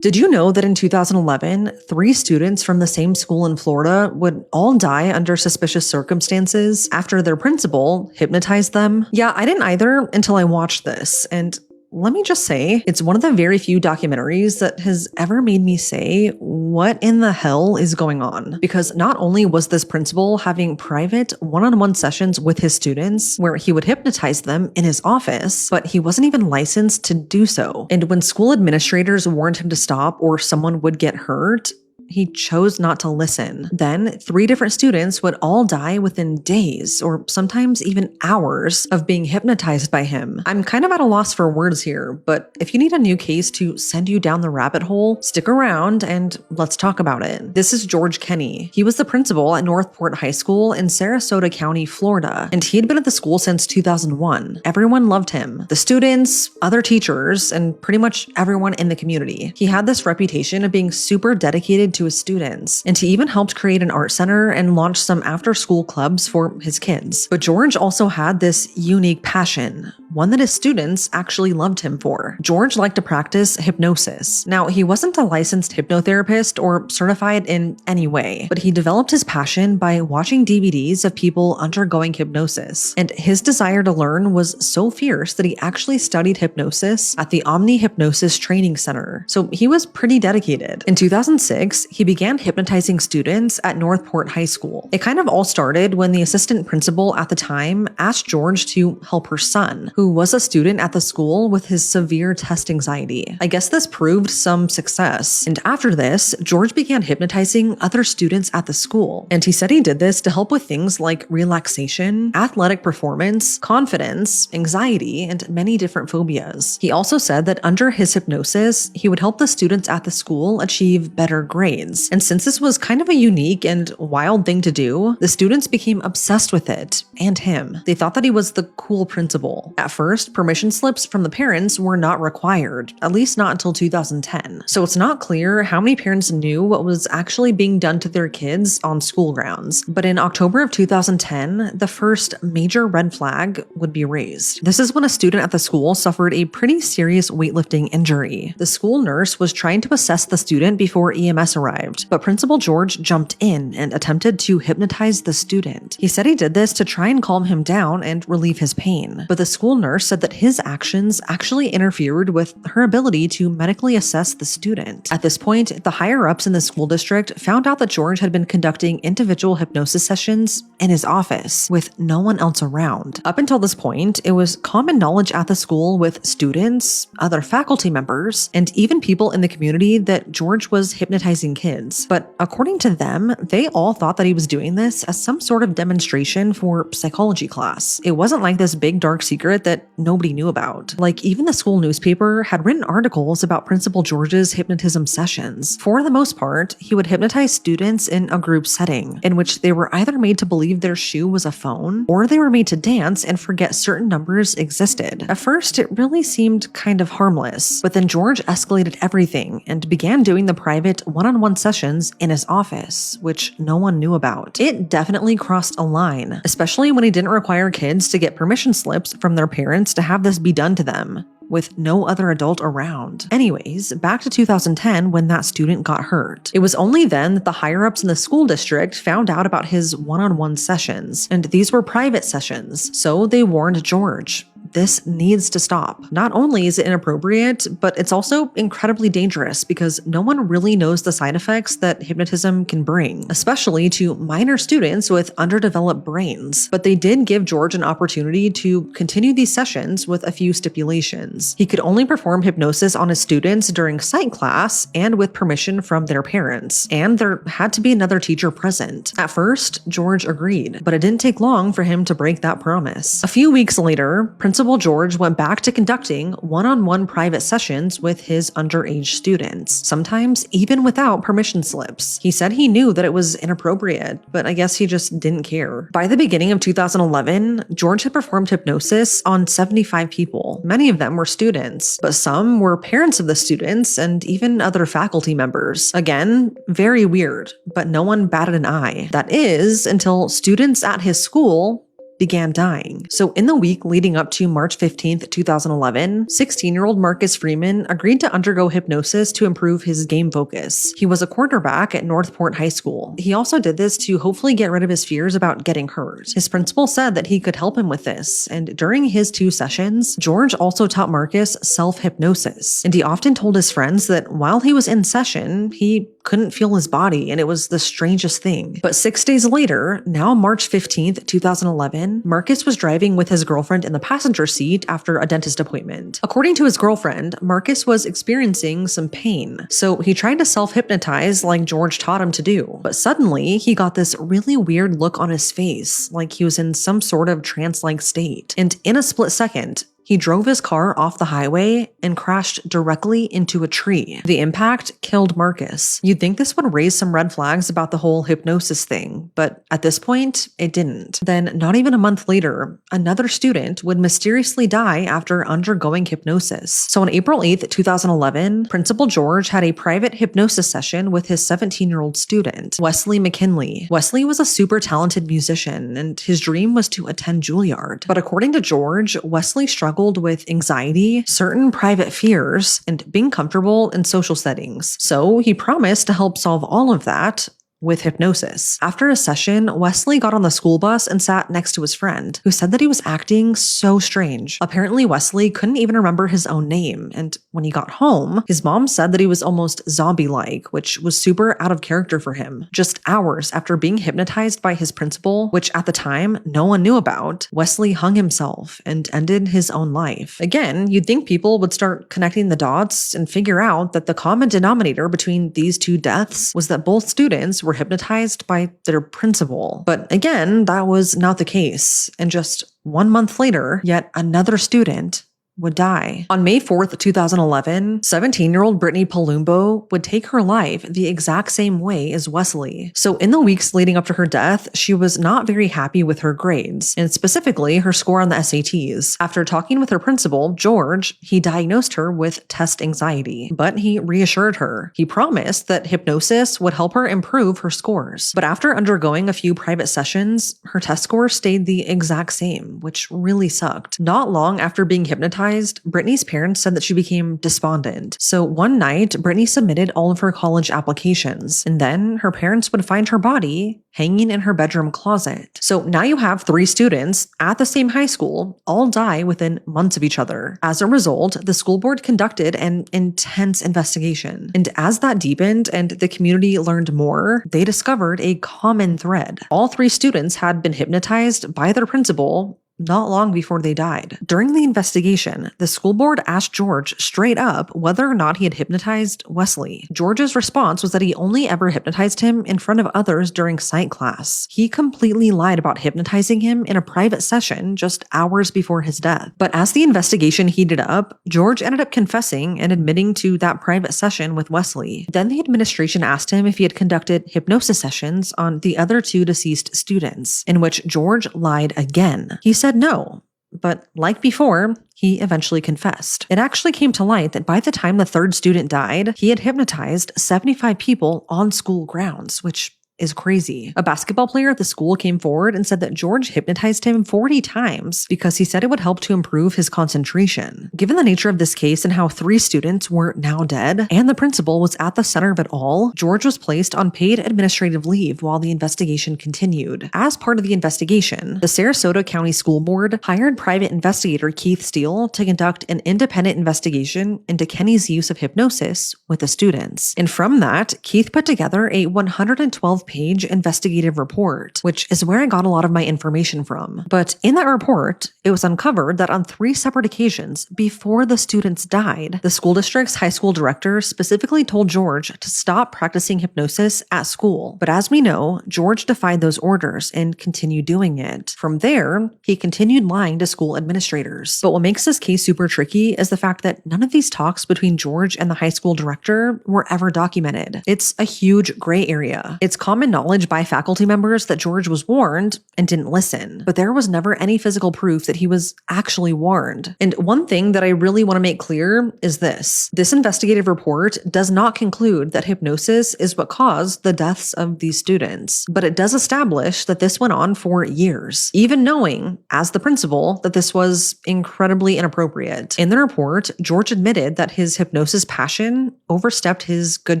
Did you know that in 2011, three students from the same school in Florida would all die under suspicious circumstances after their principal hypnotized them? Yeah, I didn't either until I watched this, and let me just say, it's one of the very few documentaries that has ever made me say, what in the hell is going on? Because not only was this principal having private one-on-one sessions with his students where he would hypnotize them in his office, but he wasn't even licensed to do so. And when school administrators warned him to stop or someone would get hurt, he chose not to listen. Then, three different students would all die within days or sometimes even hours of being hypnotized by him. I'm kind of at a loss for words here, but if you need a new case to send you down the rabbit hole, stick around and let's talk about it. This is George Kenney. He was the principal at Northport High School in Sarasota County, Florida, and he had been at the school since 2001. Everyone loved him. The students, other teachers, and pretty much everyone in the community. He had this reputation of being super dedicated to his students, and he even helped create an art center and launch some after-school clubs for his kids. But George also had this unique passion, one that his students actually loved him for. George liked to practice hypnosis. Now, he wasn't a licensed hypnotherapist or certified in any way, but he developed his passion by watching DVDs of people undergoing hypnosis, and his desire to learn was so fierce that he actually studied hypnosis at the Omni Hypnosis Training Center. So he was pretty dedicated. In 2006, he began hypnotizing students at Northport High School. It kind of all started when the assistant principal at the time asked George to help her son, who was a student at the school with his severe test anxiety. I guess this proved some success, and after this, George began hypnotizing other students at the school, and he said he did this to help with things like relaxation, athletic performance, confidence, anxiety, and many different phobias. He also said that under his hypnosis, he would help the students at the school achieve better grades. And since this was kind of a unique and wild thing to do, the students became obsessed with it and him. They thought that he was the cool principal. At first, permission slips from the parents were not required, at least not until 2010. So it's not clear how many parents knew what was actually being done to their kids on school grounds. But in October of 2010, the first major red flag would be raised. This is when a student at the school suffered a pretty serious weightlifting injury. The school nurse was trying to assess the student before EMS arrived, but Principal George jumped in and attempted to hypnotize the student. He said he did this to try and calm him down and relieve his pain, but the school nurse said that his actions actually interfered with her ability to medically assess the student. At this point, the higher-ups in the school district found out that George had been conducting individual hypnosis sessions in his office with no one else around. Up until this point, it was common knowledge at the school with students, other faculty members, and even people in the community that George was hypnotizing kids. But according to them, they all thought that he was doing this as some sort of demonstration for psychology class. It wasn't like this big dark secret that nobody knew about. Like, even the school newspaper had written articles about Principal George's hypnotism sessions. For the most part, he would hypnotize students in a group setting, in which they were either made to believe their shoe was a phone, or they were made to dance and forget certain numbers existed. At first, it really seemed kind of harmless, but then George escalated everything and began doing the private one-on-one sessions in his office, which no one knew about. It definitely crossed a line, especially when he didn't require kids to get permission slips from their parents to have this be done to them, with no other adult around. Anyways, back to 2010 when that student got hurt. It was only then that the higher-ups in the school district found out about his one-on-one sessions, and these were private sessions, so they warned George. This needs to stop. Not only is it inappropriate, but it's also incredibly dangerous because no one really knows the side effects that hypnotism can bring, especially to minor students with underdeveloped brains. But they did give George an opportunity to continue these sessions with a few stipulations. He could only perform hypnosis on his students during psych class and with permission from their parents, and there had to be another teacher present. At first, George agreed, but it didn't take long for him to break that promise. A few weeks later, Principal George went back to conducting one-on-one private sessions with his underage students, sometimes even without permission slips. He said he knew that it was inappropriate, but I guess he just didn't care. By the beginning of 2011, George had performed hypnosis on 75 people. Many of them were students, but some were parents of the students and even other faculty members. Again, very weird, but no one batted an eye. That is, until students at his school began dying. So in the week leading up to March 15th, 2011, 16-year-old Marcus Freeman agreed to undergo hypnosis to improve his game focus. He was a quarterback at Northport High School. He also did this to hopefully get rid of his fears about getting hurt. His principal said that he could help him with this, and during his 2 sessions, George also taught Marcus self-hypnosis. And he often told his friends that while he was in session, he couldn't feel his body, and it was the strangest thing. But 6 days later, now March 15th, 2011, Marcus was driving with his girlfriend in the passenger seat after a dentist appointment. According to his girlfriend, Marcus was experiencing some pain, so he tried to self-hypnotize like George taught him to do. But suddenly, he got this really weird look on his face, like he was in some sort of trance-like state. And in a split second, he drove his car off the highway and crashed directly into a tree. The impact killed Marcus. You'd think this would raise some red flags about the whole hypnosis thing, but at this point, it didn't. Then, not even a month later, another student would mysteriously die after undergoing hypnosis. So on April 8th, 2011, Principal George had a private hypnosis session with his 17-year-old student, Wesley McKinley. Wesley was a super talented musician, and his dream was to attend Juilliard. But according to George, Wesley struggled with anxiety, certain private fears, and being comfortable in social settings. So he promised to help solve all of that with hypnosis. After a session, Wesley got on the school bus and sat next to his friend, who said that he was acting so strange. Apparently, Wesley couldn't even remember his own name, and when he got home, his mom said that he was almost zombie-like, which was super out of character for him. Just hours after being hypnotized by his principal, which at the time no one knew about, Wesley hung himself and ended his own life. Again, you'd think people would start connecting the dots and figure out that the common denominator between these 2 deaths was that both students were hypnotized by their principal. But again, that was not the case. And just 1 month later, yet another student would die. On May 4th, 2011, 17-year-old Brittany Palumbo would take her life the exact same way as Wesley. So in the weeks leading up to her death, she was not very happy with her grades, and specifically her score on the SATs. After talking with her principal, George, he diagnosed her with test anxiety, but he reassured her. He promised that hypnosis would help her improve her scores. But after undergoing a few private sessions, her test scores stayed the exact same, which really sucked. Not long after being hypnotized, Brittany's parents said that she became despondent. So one night, Brittany submitted all of her college applications, and then her parents would find her body hanging in her bedroom closet. So now you have 3 students at the same high school all die within months of each other. As a result, the school board conducted an intense investigation. And as that deepened and the community learned more, they discovered a common thread. All 3 students had been hypnotized by their principal not long before they died. During the investigation, the school board asked George straight up whether or not he had hypnotized Wesley. George's response was that he only ever hypnotized him in front of others during psych class. He completely lied about hypnotizing him in a private session just hours before his death. But as the investigation heated up, George ended up confessing and admitting to that private session with Wesley. Then the administration asked him if he had conducted hypnosis sessions on the other 2 deceased students, in which George lied again. He said no, but like before, he eventually confessed. It actually came to light that by the time the 3rd student died, he had hypnotized 75 people on school grounds, which is crazy. A basketball player at the school came forward and said that George hypnotized him 40 times because he said it would help to improve his concentration. Given the nature of this case and how 3 students were now dead, and the principal was at the center of it all, George was placed on paid administrative leave while the investigation continued. As part of the investigation, the Sarasota County School Board hired private investigator Keith Steele to conduct an independent investigation into Kenny's use of hypnosis with the students. And from that, Keith put together a 112-page investigative report, which is where I got a lot of my information from. But in that report, it was uncovered that on 3 separate occasions before the students died, the school district's high school director specifically told George to stop practicing hypnosis at school. But as we know, George defied those orders and continued doing it. From there, he continued lying to school administrators. But what makes this case super tricky is the fact that none of these talks between George and the high school director were ever documented. It's a huge gray area. It's common common knowledge by faculty members that George was warned and didn't listen, but there was never any physical proof that he was actually warned. And one thing that I really want to make clear is this investigative report does not conclude that hypnosis is what caused the deaths of these students, but it does establish that this went on for years, even knowing, as the principal, that this was incredibly inappropriate. In the report, George admitted that his hypnosis passion overstepped his good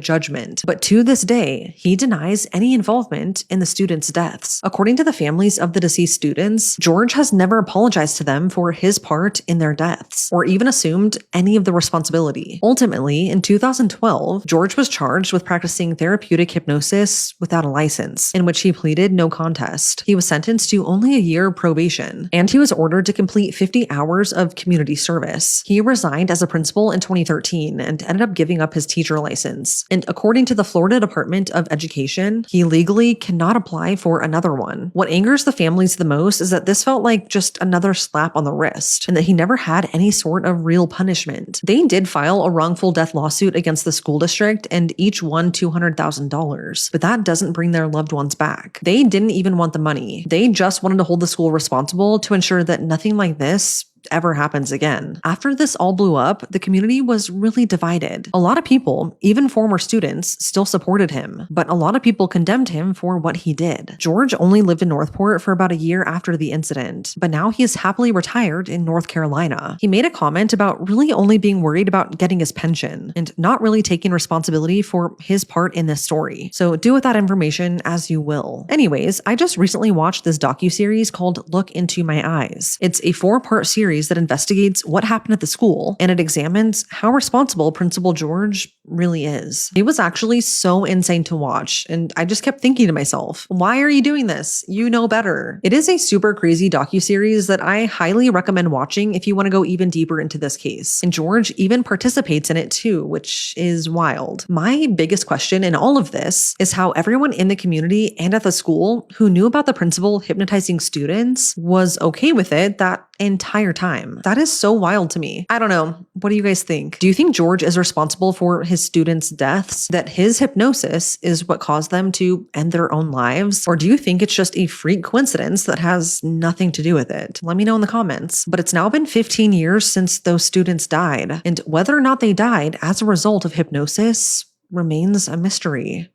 judgment, but to this day, he denies any involvement in the students' deaths. According to the families of the deceased students, George has never apologized to them for his part in their deaths, or even assumed any of the responsibility. Ultimately, in 2012, George was charged with practicing therapeutic hypnosis without a license, in which he pleaded no contest. He was sentenced to only a year of probation, and he was ordered to complete 50 hours of community service. He resigned as a principal in 2013 and ended up giving up his teacher license. And according to the Florida Department of Education, he legally cannot apply for another one. What angers the families the most is that this felt like just another slap on the wrist, and that he never had any sort of real punishment. They did file a wrongful death lawsuit against the school district, and each won $200,000, but that doesn't bring their loved ones back. They didn't even want the money. They just wanted to hold the school responsible to ensure that nothing like this ever happens again. After this all blew up, the community was really divided. A lot of people, even former students, still supported him, but a lot of people condemned him for what he did. George only lived in Northport for about a year after the incident, but now he is happily retired in North Carolina. He made a comment about really only being worried about getting his pension and not really taking responsibility for his part in this story. So do with that information as you will. Anyways, I just recently watched this docuseries called Look Into My Eyes. It's a 4-part series that investigates what happened at the school, and it examines how responsible Principal George really is. It was actually so insane to watch, and I just kept thinking to myself, why are you doing this? You know better. It is a super crazy docuseries that I highly recommend watching if you want to go even deeper into this case. And George even participates in it too, which is wild. My biggest question in all of this is how everyone in the community and at the school who knew about the principal hypnotizing students was okay with it that entire time. That is so wild to me. I don't know. What do you guys think? Do you think George is responsible for his students' deaths? That his hypnosis is what caused them to end their own lives? Or do you think it's just a freak coincidence that has nothing to do with it? Let me know in the comments. But it's now been 15 years since those students died, and whether or not they died as a result of hypnosis remains a mystery.